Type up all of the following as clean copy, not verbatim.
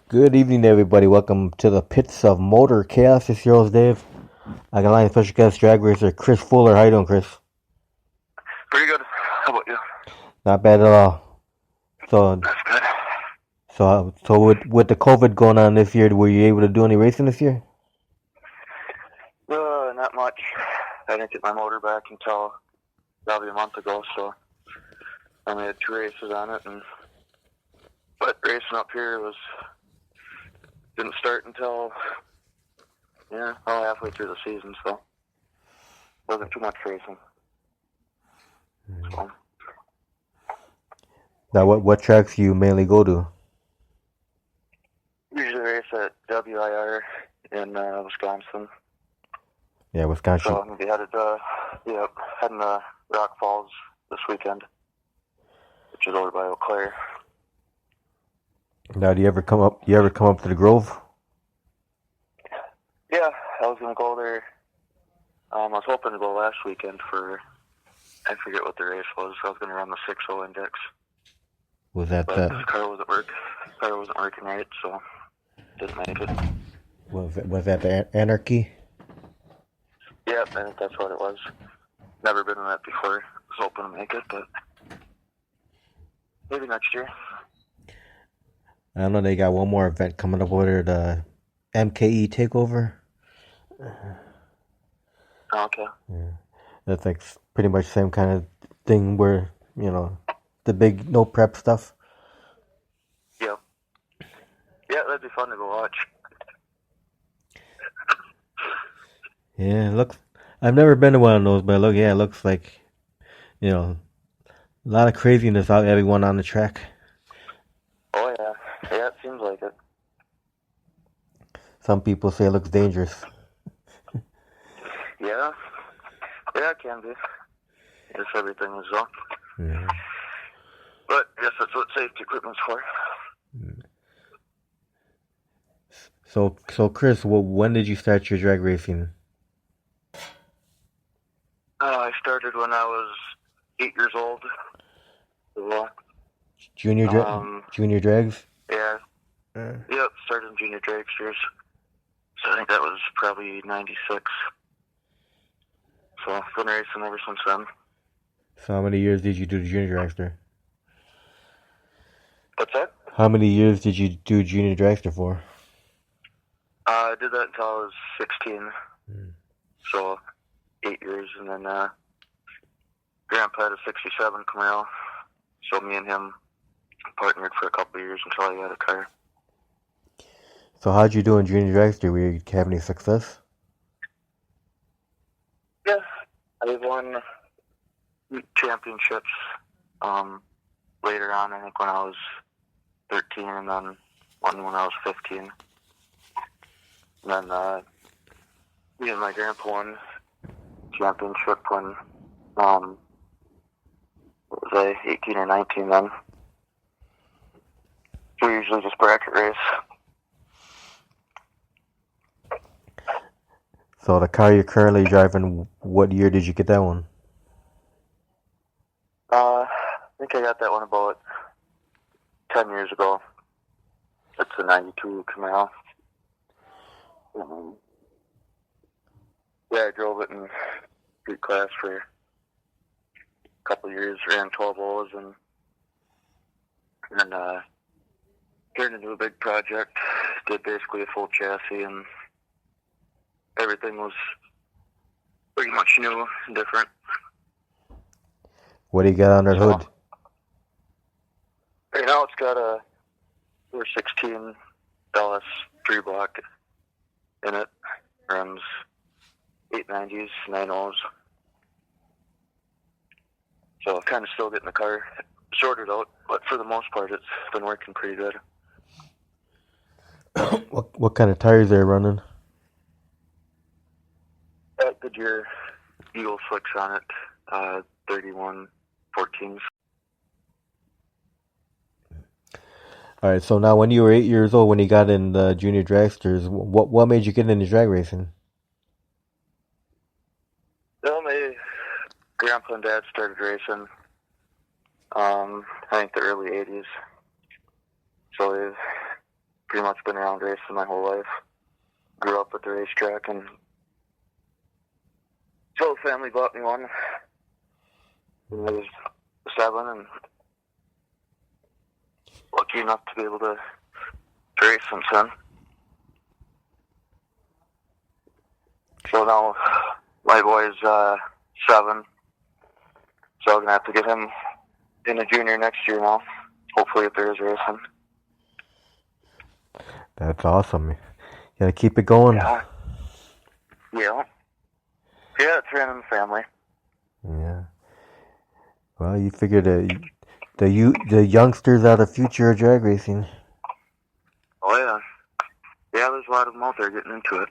Good evening, everybody. Welcome to the pits of motor chaos. It's your host, Dave. I got line special guest drag racer Kris Fuller. How you doing, Kris? Pretty good. How about you? Not bad at all. So, That's good. so with the COVID going on this year, were you able to do any racing this year? Not much. I didn't get my motor back until probably a month ago, so I only had 2 races on it. But racing up here didn't start until halfway through the season, so wasn't too much racing. So. Now, what tracks do you mainly go to? Usually race at WIR in Wisconsin. Yeah, Wisconsin. So I'm gonna be heading to Rock Falls this weekend, which is over by Eau Claire. Now, do you ever come up to the Grove? Yeah, I was gonna go there. I was hoping to go last weekend for, I forget what the race was. I was gonna run the 6.0 index. Was that but the car wasn't working right, so didn't make it. Was that the Anarchy? Yep, I think that's what it was. Never been in that before. Was hoping to make it, but maybe next year. I don't know. They got one more event coming up over there, the MKE Takeover. Oh, okay. Yeah, that's like pretty much the same kind of thing where the big no prep stuff. Yep. Yeah, that'd be fun to go watch. Yeah, I've never been to one of those, but it looks like, a lot of craziness out everyone on the track. Oh yeah, it seems like it. Some people say it looks dangerous. Yeah, it can be. Yes, everything is though. Yeah. But I guess that's what safety equipment's for. So Kris, when did you start your drag racing? I started when I was 8 years old. So, Junior drags? Yeah. Yep, started in junior dragsters. So I think that was probably 96. So I've been racing ever since then. So how many years did you do the junior dragster? What's that? How many years did you do junior dragster for? I did that until I was 16. So 8 years, and then Grandpa had a 67 Camaro. So me and him partnered for a couple of years until he had a car. So how'd you do in junior dragster? Were you have any success? Yeah, I won championships later on, I think when I was 13, and then one when I was 15. And then me and my grandpa won championship when what was I, 18 or 19 then. We usually just bracket race. So the car you're currently driving, what year did you get that one? I think I got that one about 10 years ago. It's a 92 Camaro. Yeah, I drove it in street class for a couple of years, ran 12 O's, and then turned into a big project. Did basically a full chassis, and everything was pretty much new and different. What do you got on that hood? Right now it's got a 416 LS 3-block in it. Runs 890s, 90s. So kind of still getting the car sorted out, but for the most part it's been working pretty good. What kind of tires are you running? Goodyear Eagle Slicks on it, 31 14s. All right, so now when you were 8 years old, when you got in the junior dragsters, what made you get into drag racing? Well, my grandpa and dad started racing, I think the early 80s. So pretty much been around racing my whole life. Grew up at the racetrack, and so the family bought me one when I was 7, and lucky enough to be able to race since then. So now my boy's 7, so I'm gonna have to get him in a junior next year now. Hopefully, if there is racing. That's awesome. You gotta keep it going. Yeah. Yeah. Yeah, it's ran in the family. Yeah. Well, you figure the youngsters are the future of drag racing. Oh yeah. Yeah, there's a lot of them out there getting into it.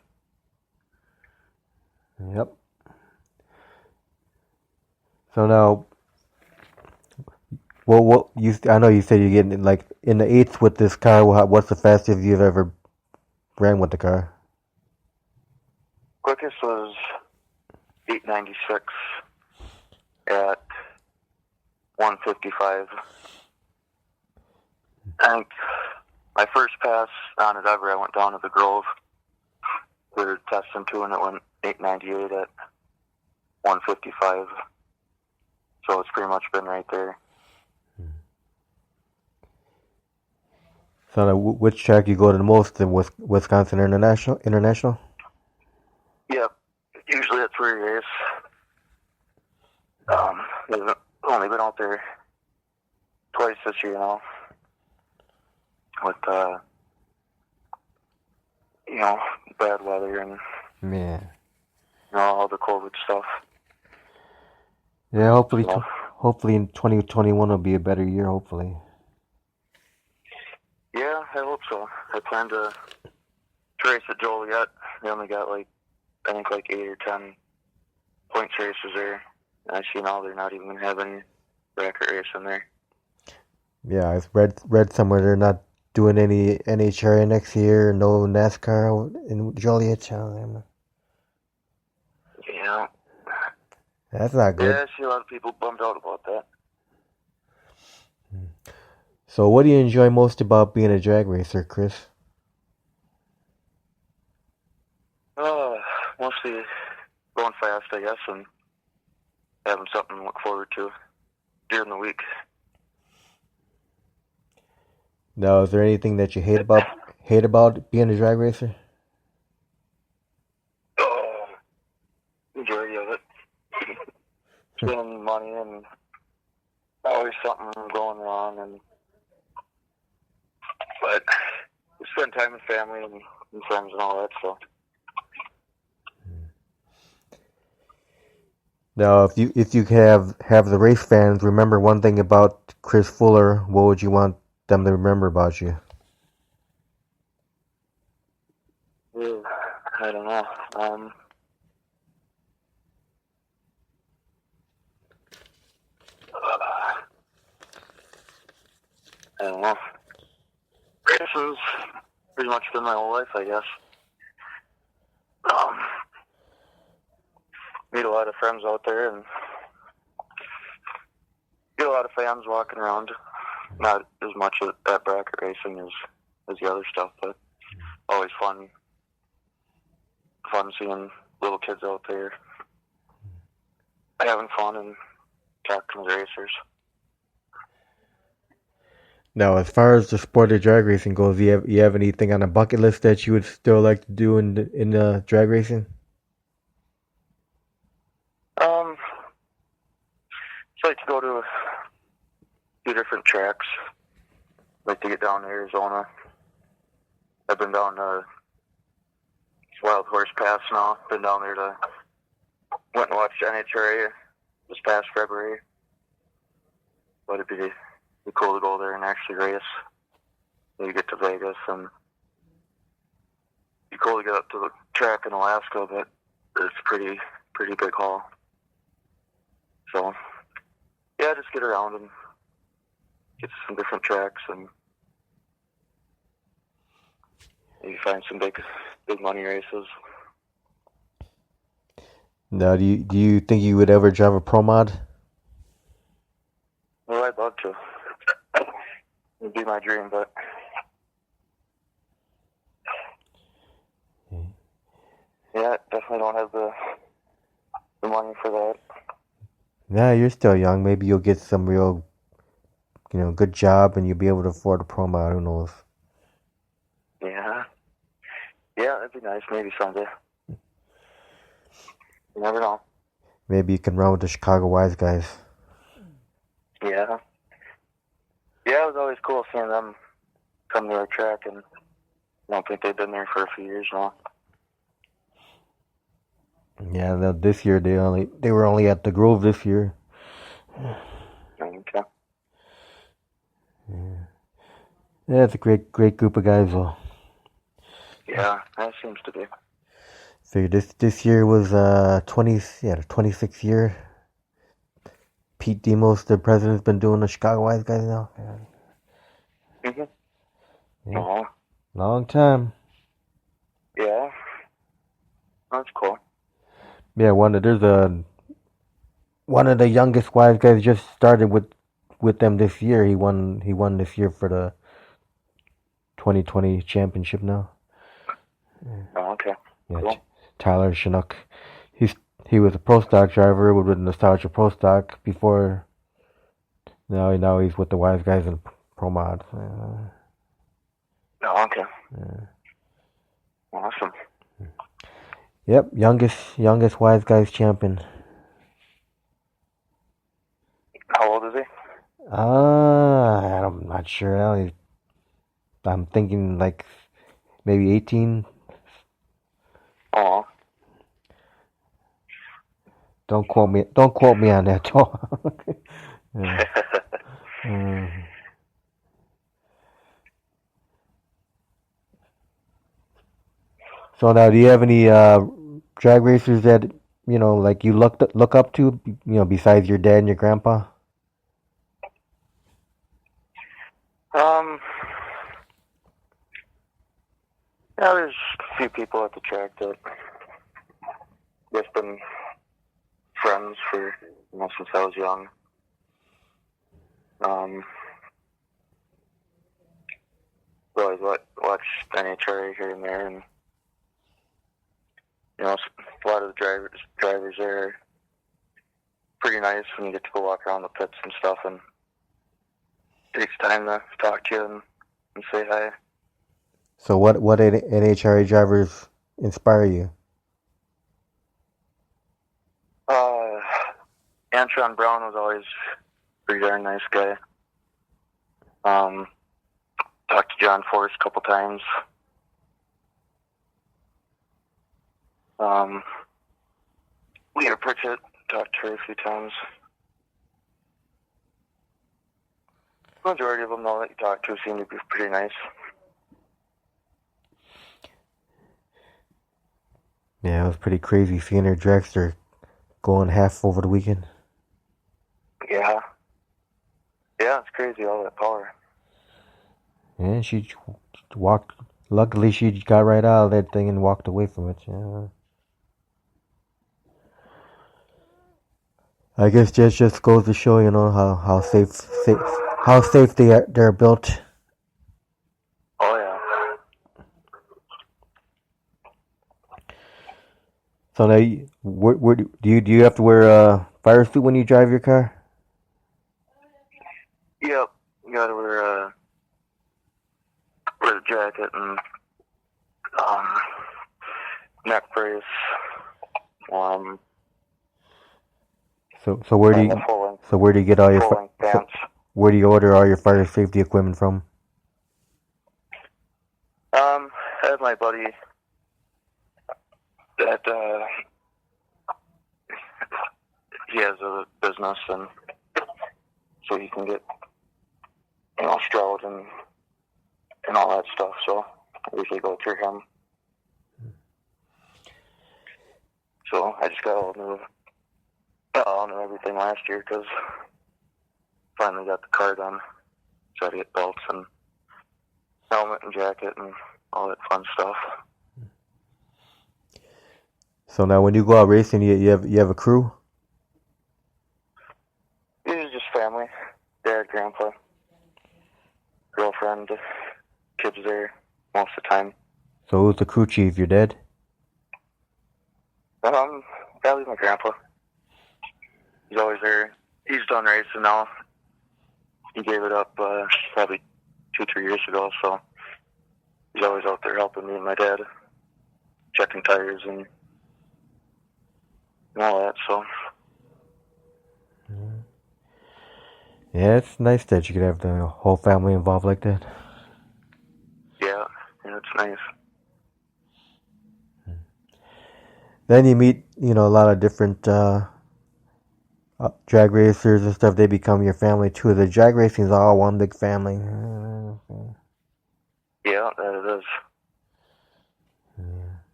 Yep. So now, what you? I know you said you're getting like in the 8s with this car. What's the fastest you've ever ran with the car? Quickest was 896 at 155. I think my first pass on it ever, I went down to the Grove. We were testing 2, and it went 898 at 155. So it's pretty much been right there. So now, which track you go to the most in Wisconsin International? Yep. Usually that's where you race. I've only been out there twice this year now. With, bad weather and, Man. all the COVID stuff. Yeah, hopefully, So, hopefully in 2021 will be a better year. Hopefully. yeah, I hope so. I plan to race at Joliet. They only got I think 8 or 10 points races there. And I see now they're not even having bracket racing there. Yeah, I read somewhere they're not doing any NHRA next year. No NASCAR in Joliet. Yeah. That's not good. Yeah, I see a lot of people bummed out about that. So, what do you enjoy most about being a drag racer, Kris? Mostly going fast, I guess, and having something to look forward to during the week. Now, is there anything that you hate about being a drag racer? Oh, majority of it. Spending money and always something going wrong, but we spend time with family and friends and all that stuff. Now, if you have the race fans remember one thing about Kris Fuller, what would you want them to remember about you? I don't know. I don't know. Racing's pretty much been my whole life, I guess. Meet a lot of friends out there and get a lot of fans walking around. Not as much at bracket racing as the other stuff, but always fun seeing little kids out there having fun and talking to the racers. Now, as far as the sport of drag racing goes, you have anything on a bucket list that you would still like to do in drag racing? I'd like to go to a few different tracks. I'd like to get down to Arizona. I've been down to Wild Horse Pass now. Been down there went and watched NHRA this past February. But it'd be cool to go there and actually race. Maybe get to Vegas, and it'd be cool to get up to the track in Alaska, but it's pretty big haul. So, yeah, just get around and get to some different tracks and maybe find some big money races. Now, do you think you would ever drive a pro mod? Well, I'd love to. It'd be my dream, but I don't have the money for that. Yeah, you're still young. Maybe you'll get some real, good job and you'll be able to afford a pro mod. Who knows? Yeah. Yeah, that'd be nice. Maybe someday. You never know. Maybe you can run with the Chicago Wise guys. Yeah. Yeah, it was always cool seeing them come to our track, and I don't think they've been there for a few years now. Yeah, this year they were only at the Grove this year. Okay. Yeah, it's a great group of guys though. Yeah, that seems to be. So this year was 26th year. Pete Demos, the president's been doing the Chicago Wise guys now. Mhm. Yeah. Oh. Long time. Yeah. That's cool. Yeah, one of the youngest Wise guys just started with them this year. He won this year for the 2020 championship now. Oh, okay. Yeah, Cool. Tyler Chinook. He was a pro stock driver with Nostalgia Pro Stock before. Now he's with the Wise guys in pro mod. Oh, okay. Yeah. Awesome. Yep, youngest Wise guys champion. How old is he? I'm not sure. I'm thinking like maybe 18. Oh. Don't quote me on that. Yeah. So now, do you have any drag racers that like you look up to, besides your dad and your grandpa? Yeah, there's a few people at the track that just been friends for since I was young. Always watch NHRA here and there, and a lot of the drivers there are pretty nice when you get to go walk around the pits and stuff, and it takes time to talk to you and say hi. So what NHRA drivers inspire you? Antron Brown was always a pretty darn nice guy. Talked to John Forrest a couple times. Leah Pritchett, talked to her a few times. The majority of them, though, that you talk to seem to be pretty nice. Yeah, it was pretty crazy seeing her dragster going half over the weekend. Yeah. Yeah, it's crazy, all that power. Yeah, she walked. Luckily, she got right out of that thing and walked away from it. Yeah. I guess just goes to show, how safe they're built. Oh yeah. So now, where do you have to wear a fire suit when you drive your car? Yep. You gotta wear a jacket and neck brace. So where do you get all your pants? Where do you order all your fire safety equipment from? I have my buddy that he has a business, and so he can get Stroud and all that stuff. So I usually go through him. So I just got all new everything last year because finally got the car done. So I had to get belts and helmet and jacket and all that fun stuff. So now, when you go out racing, you have a crew? Usually just family, dad, grandpa, girlfriend, kids there most of the time. So who's the crew chief? Your dad? Probably my grandpa. He's always there. He's done racing now. He gave it up probably 2-3 years ago, so he's always out there helping me and my dad, checking tires and all that, so. Yeah, it's nice that you could have the whole family involved like that. Yeah, it's nice. Then you meet, a lot of different drag racers and stuff. They become your family too. The drag racing is all one big family. Yeah, that it is.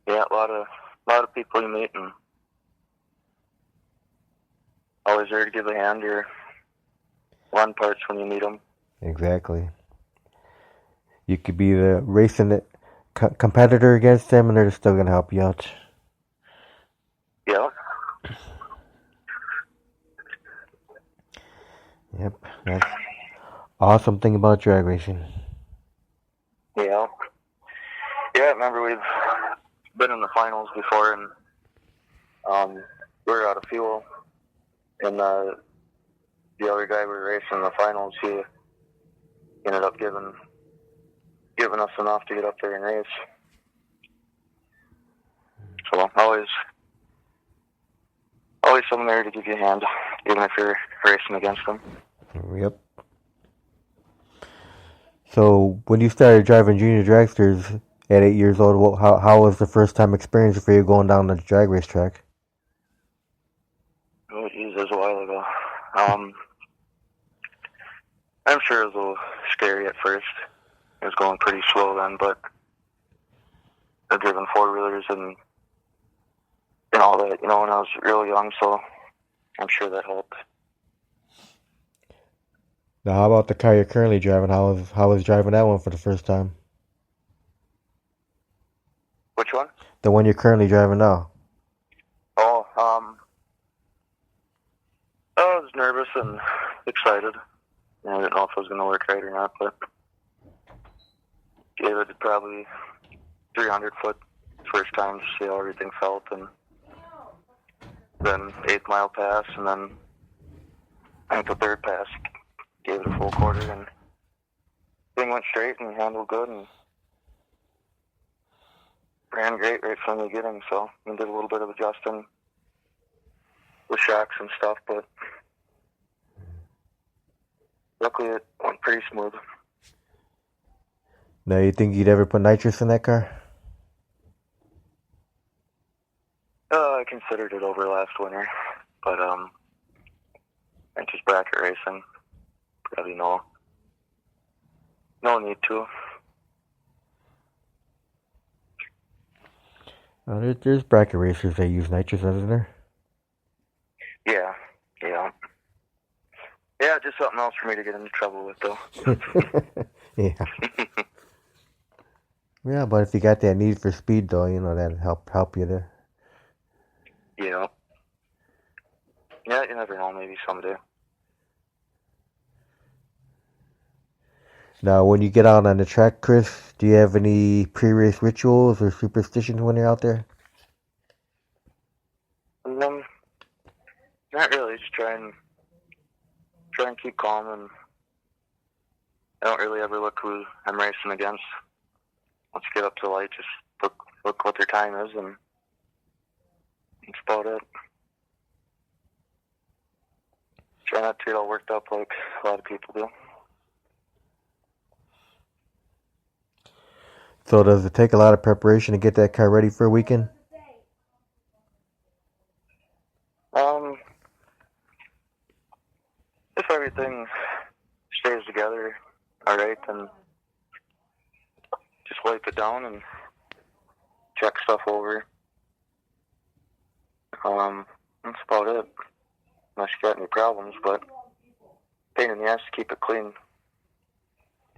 Yeah, a lot of people you meet and always there to give a hand or run parts when you meet them. Exactly. You could be the racing competitor against them, and they're still gonna help you out. Yeah. Yep, that's awesome thing about drag racing. Yeah. Yeah, I remember we've been in the finals before, and we were out of fuel, and the other guy we were racing in the finals, he ended up giving us enough to get up there and race. So always someone there to give you a hand, even if you're racing against them. Yep. So when you started driving junior dragsters at 8 years old, how was the first time experience for you going down the drag race track? Oh, geez, that was a while ago. I'm sure it was a little scary at first. It was going pretty slow then, but I've driven four-wheelers and all that, when I was real young, so I'm sure that helped. Now, how about the car you're currently driving? How was driving that one for the first time? Which one? The one you're currently driving now. Oh, I was nervous and excited. I didn't know if it was going to work right or not, but gave it probably 300 foot first time to see how everything felt, and then 8th mile pass, and then I think the third pass gave it a full quarter, and thing went straight and handled good and ran great right from the beginning. So I did a little bit of adjusting with shocks and stuff, but luckily it went pretty smooth. Now, you think you'd ever put nitrous in that car? I considered it over last winter, but I just bracket racing. Probably no need to. There's bracket racers that use nitrous, isn't there? Yeah. Yeah, just something else for me to get into trouble with, though. Yeah. Yeah, but if you got that need for speed, though, that'd help you there. Yeah. Yeah, you never know, maybe someday. Now, when you get out on the track, Kris, do you have any pre-race rituals or superstitions when you're out there? Not really. Just try and keep calm, and I don't really ever look who I'm racing against. Once you get up to the light, just look what their time is, and that's about it. Try not to get all worked up like a lot of people do. So does it take a lot of preparation to get that car ready for a weekend? If everything stays together all right, then just wipe it down and check stuff over. That's about it. Unless you got any problems, but pain in the ass to keep it clean.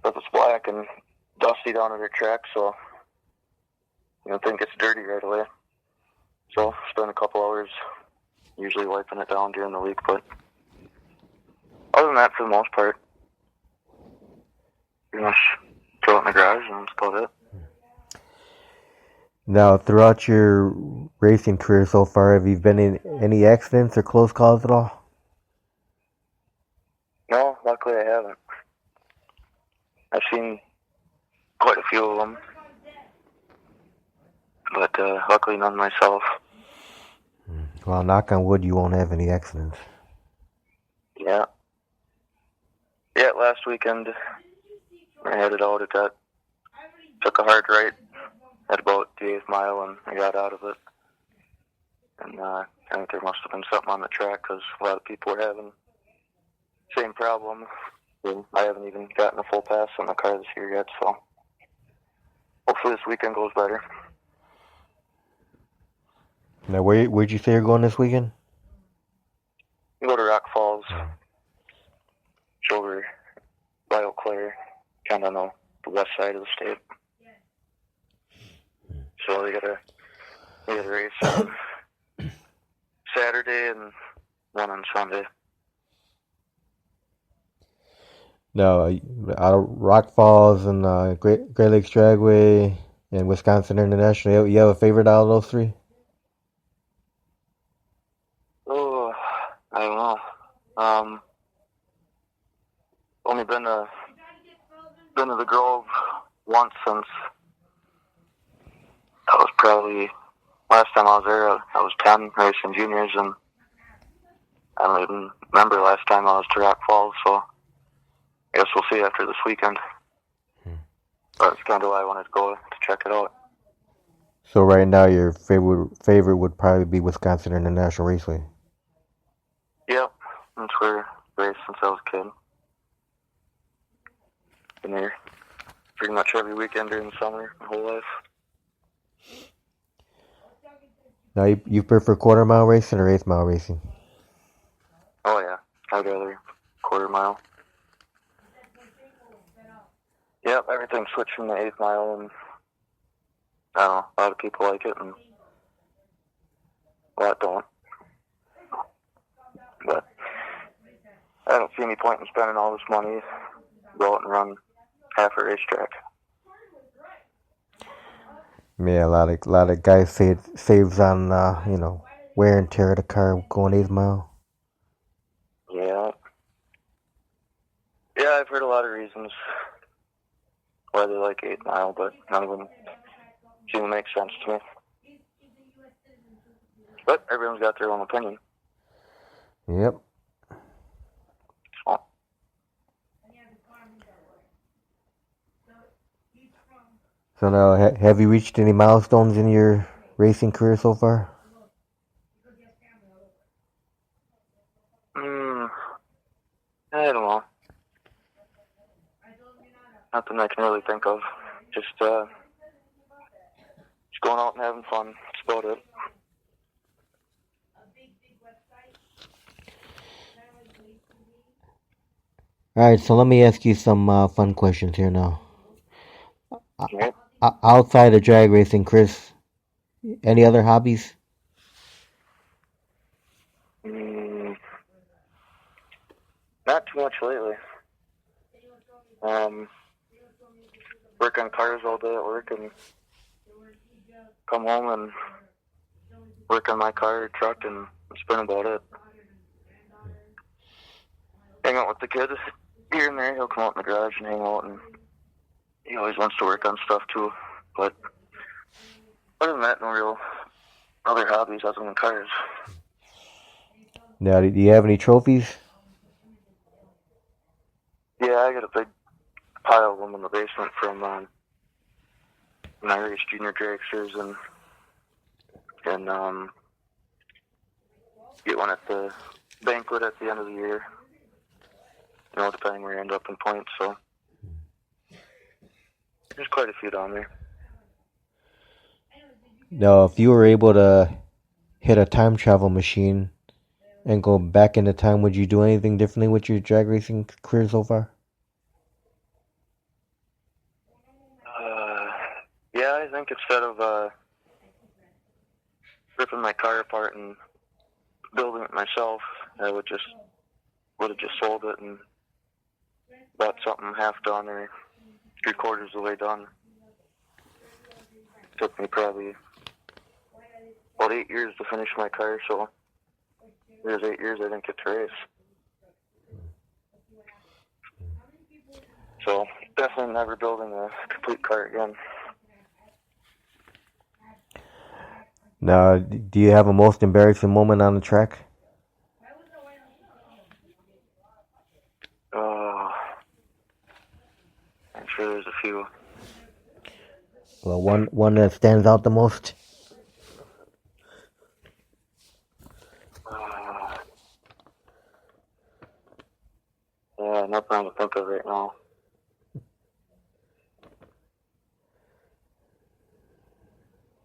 If it's black and dusty down at the track, so you don't think it's dirty right away. So spend a couple hours usually wiping it down during the week, but other than that, for the most part, pretty much throw it in the garage and that's about it. Now, throughout your racing career so far, have you been in any accidents or close calls at all? No, luckily I haven't. I've seen quite a few of them, but luckily none myself. Well, knock on wood, you won't have any accidents. Yeah. Yeah, last weekend I headed out. Took a hard right at about the 8th mile, and I got out of it. And I think there must have been something on the track because a lot of people were having the same problem. And I haven't even gotten a full pass on the car this year yet, so hopefully this weekend goes better. Now, where'd you say you're going this weekend? We go to Rock Falls, over by Eau Claire, kind of on the west side of the state. So we got a race on Saturday and one on Sunday. No, out of Rock Falls and Great Lakes Dragway and Wisconsin International. You have a favorite out of those three? Oh, I don't know. Only been to the Grove once since that was probably last time I was there. I was 10 racing juniors, and I don't even remember last time I was to Rock Falls. So I guess we'll see after this weekend. But it's kind of why I wanted to go to check it out. So right now, your favorite would probably be Wisconsin International Raceway. Yep, that's where I raced since I was a kid. Been there pretty much every weekend during the summer, my whole life. Now, you prefer quarter mile racing or 8th mile racing? Oh yeah, I'd rather quarter mile. Yep, everything switched from the 8th mile, and I don't know, a lot of people like it, and a lot don't. But I don't see any point in spending all this money to go out and run half a racetrack. Yeah, a lot of guys say it saves on wear and tear of the car going 8th mile. Yeah. Yeah, I've heard a lot of reasons why they like 8 Mile, but none of them seem to make sense to me. But everyone's got their own opinion. Yep. So now, have you reached any milestones in your racing career so far? I don't know. Nothing I can really think of. Just going out and having fun. That's about it. Alright, so let me ask you some fun questions here now. Okay. Outside of drag racing, Kris, any other hobbies? Not too much lately. Work on cars all day at work and come home and work on my car or truck, and that's been about it. Hang out with the kids here and there. He'll come out in the garage and hang out, and he always wants to work on stuff too. But other than that, no real other hobbies other than cars. Now, do you have any trophies? Yeah, I got a big pile of them in the basement from when I raced junior dragsters, and get one at the banquet at the end of the year. You know, depending where you end up in points. So there's quite a few down there. Now, if you were able to hit a time travel machine and go back into time, would you do anything differently with your drag racing career so far? Yeah, I think instead of ripping my car apart and building it myself, I would have just sold it and bought something half done or 3/4 of the way done. Took me probably about 8 years to finish my car, so there's 8 years I didn't get to race. So definitely never building a complete car again. Now, do you have a most embarrassing moment on the track? I'm sure there's a few. Well, one that stands out the most? Yeah, nothing to think of right now.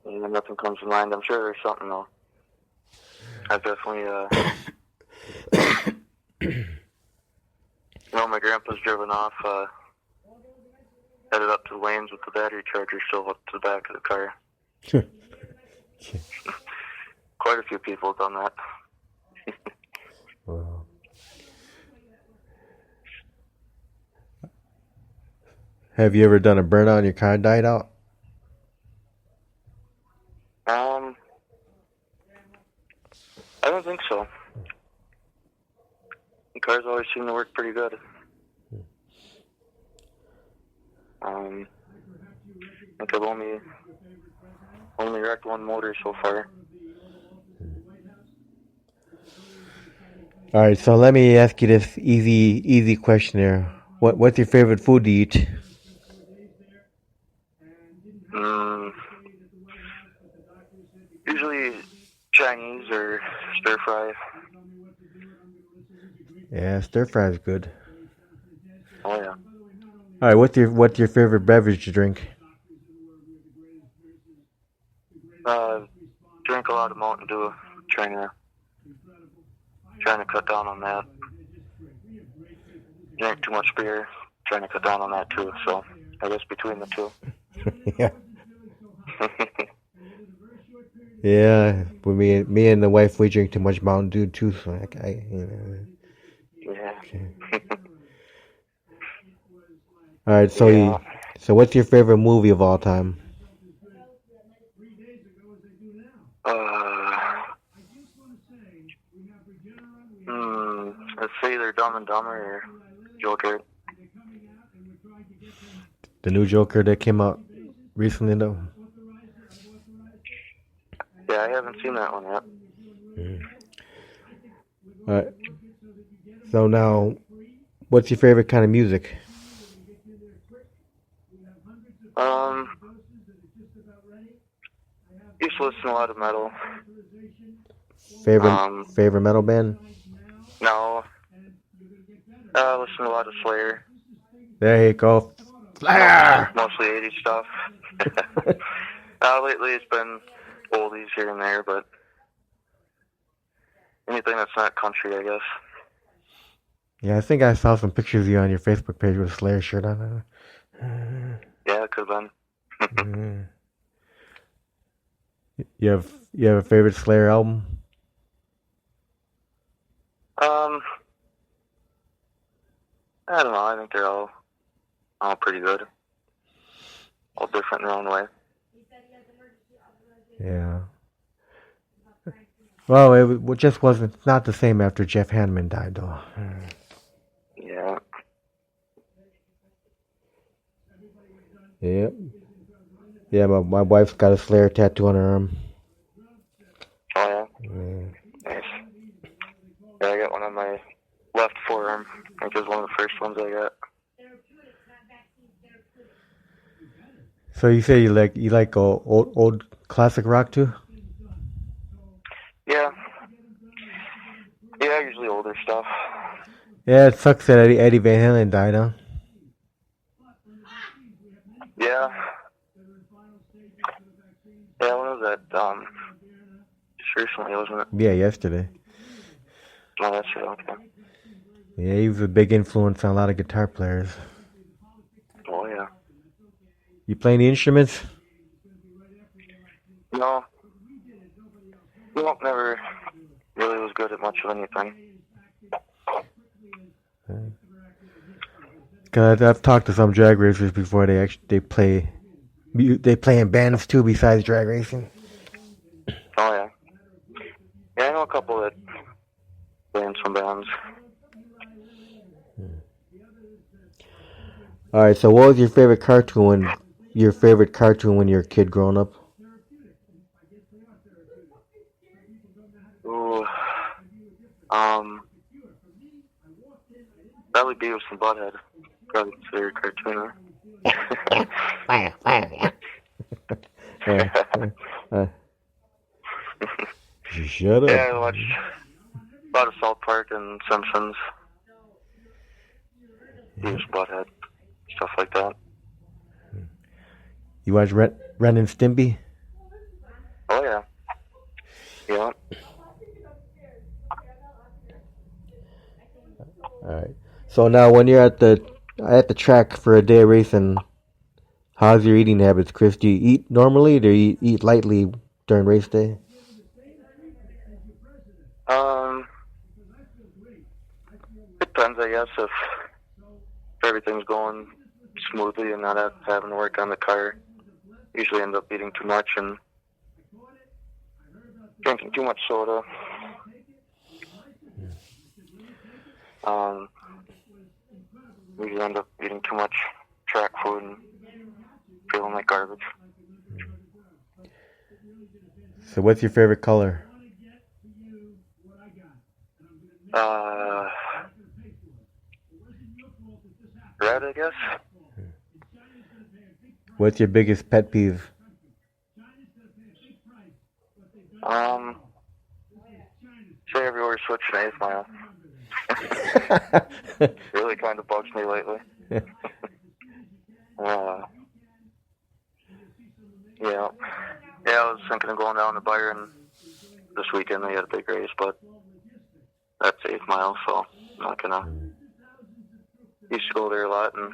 Yeah, nothing comes to mind. I'm sure there's something though. I've definitely, my grandpa's driven off, headed up to the lanes with the battery charger still up to the back of the car. Quite a few people have done that. Wow. Have you ever done a burnout and your car died out? I don't think so. The cars always seem to work pretty good. I think I've only wrecked one motor so far. All right, so let me ask you this easy question here. What's your favorite food to eat? Usually Chinese or stir fry. Yeah, stir fry is good. Oh yeah. All right, what's your favorite beverage to drink? Drink a lot of Mountain Dew. Trying to cut down on that. Drink too much beer. Trying to cut down on that too. So I guess between the two. Yeah. Yeah, but me and the wife, we drink too much Mountain Dew too. So Yeah. Okay. All right, so what's your favorite movie of all time? Let's say either Dumb and Dumber or Joker. The new Joker that came out recently, though. Yeah, I haven't seen that one yet. All right. So now, what's your favorite kind of music? Used to listen to a lot of metal. Favorite metal band? No. I listen to a lot of Slayer. There you go. Slayer! Mostly 80s stuff. Lately it's been oldies here and there, but anything that's not country, I guess. Yeah, I think I saw some pictures of you on your Facebook page with a Slayer shirt on. Yeah, it could have been. You have a favorite Slayer album? I don't know. I think they're all pretty good. All different in their own way. Yeah. Well, it just wasn't not the same after Jeff Hanneman died, though. Yeah. Yep. Yeah, my wife's got a Slayer tattoo on her arm. Oh, yeah? Nice. Yeah, I got one on my left forearm. I think it was one of the first ones I got. So you say you like old classic rock too? Yeah. Yeah, usually older stuff. Yeah, it sucks that Eddie Van Halen died, huh? Yeah. Yeah, when was that? Just recently, wasn't it? Yeah, yesterday. Oh, that's right, okay. Yeah, he was a big influence on a lot of guitar players. Oh, yeah. You play any instruments? No. No, never really was good at much of anything. Cause I've talked to some drag racers before they play They play in bands too besides drag racing? Oh, yeah. Yeah, I know a couple that play in some bands. Alright, so what was your favorite cartoon when you were a kid growing up? Ooh, probably Beavis and Butthead. Probably considered cartoon. Fire. Shut up. Yeah, I watched a lot of South Park and Simpsons. Beavis and Butthead. Stuff like that. You watch Ren and Stimpy? Oh, yeah. Yeah. Alright. So now when you're at the track for a day of racing, how's your eating habits, Kris? Do you eat normally or do you eat lightly during race day? Depends, I guess, if everything's going smoothly and not having to work on the car. Usually end up eating too much and drinking too much soda. Usually end up eating too much track food and feeling like garbage. So what's your favorite color? Red, I guess. What's your biggest pet peeve? Say everywhere switching 8th mile. Really kind of bugs me lately. Yeah. Yeah, I was thinking of going down to Byron this weekend. They had a big race, but that's 8th mile, so I'm not gonna. Used to go there a lot, and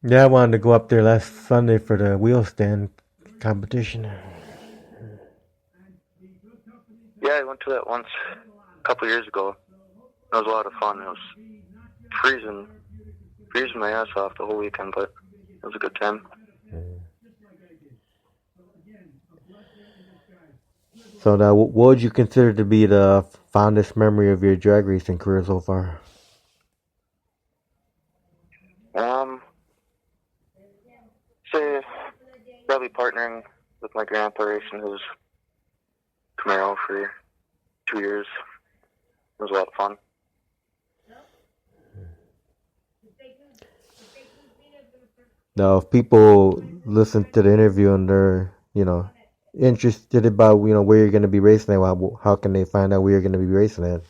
Yeah, I wanted to go up there last Sunday for the wheel stand competition. yeah, I went to that once a couple years ago. It was a lot of fun. It was freezing my ass off the whole weekend, but it was a good time. So now, what would you consider to be the fondest memory of your drag racing career so far? Say probably partnering with my grandpa racing his Camaro for 2 years. It was a lot of fun. Now, if people listen to the interview and they're, interested about, where you're going to be racing at, how can they find out where you're going to be racing at?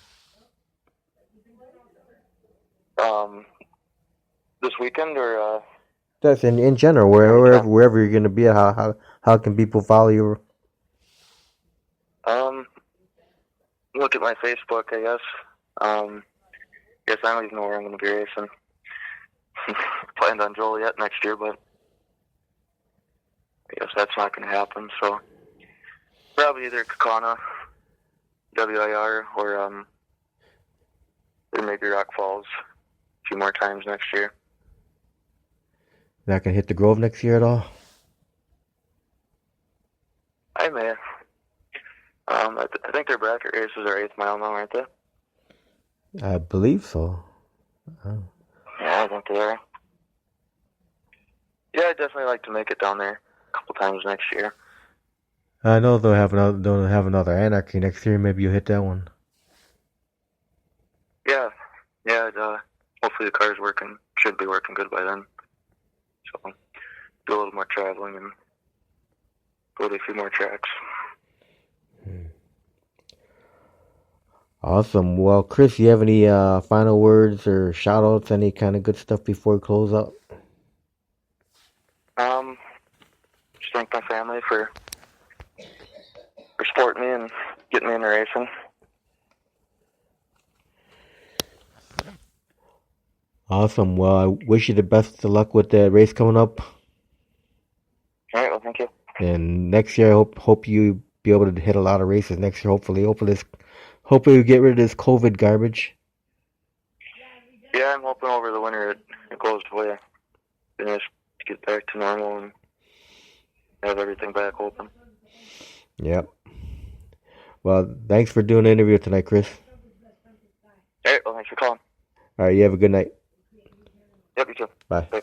This weekend or That's in general, wherever you're going to be at, how can people follow you? look at my Facebook, I guess. Guess I don't even know where I'm going to be racing. Planned on Joliet next year, but I guess that's not going to happen. So probably either Kakana, WIR, or maybe Rock Falls a few more times next year. Not going to hit the Grove next year at all? I may. I think their bracket races are 8th mile now, aren't they? I believe so. Oh. Yeah, I think they are. Yeah, I'd definitely like to make it down there a couple times next year. I know they'll have another Anarchy next year. Maybe you'll hit that one. Yeah. Hopefully the car's should be working good by then. So do a little more traveling and go to a few more tracks. Awesome. Well, Kris, you have any final words or shout outs, any kind of good stuff before we close up? Just thank my family for supporting me and getting me into racing. Awesome. Well, I wish you the best of luck with the race coming up. All right, well, thank you. And next year, I hope you be able to hit a lot of races next year. Hopefully we get rid of this COVID garbage. Yeah, I'm hoping over the winter it goes away. And just get back to normal and have everything back open. Yep. Well, thanks for doing the interview tonight, Kris. All right, well, thanks for calling. All right, you have a good night. Yep, you too. Bye. Bye.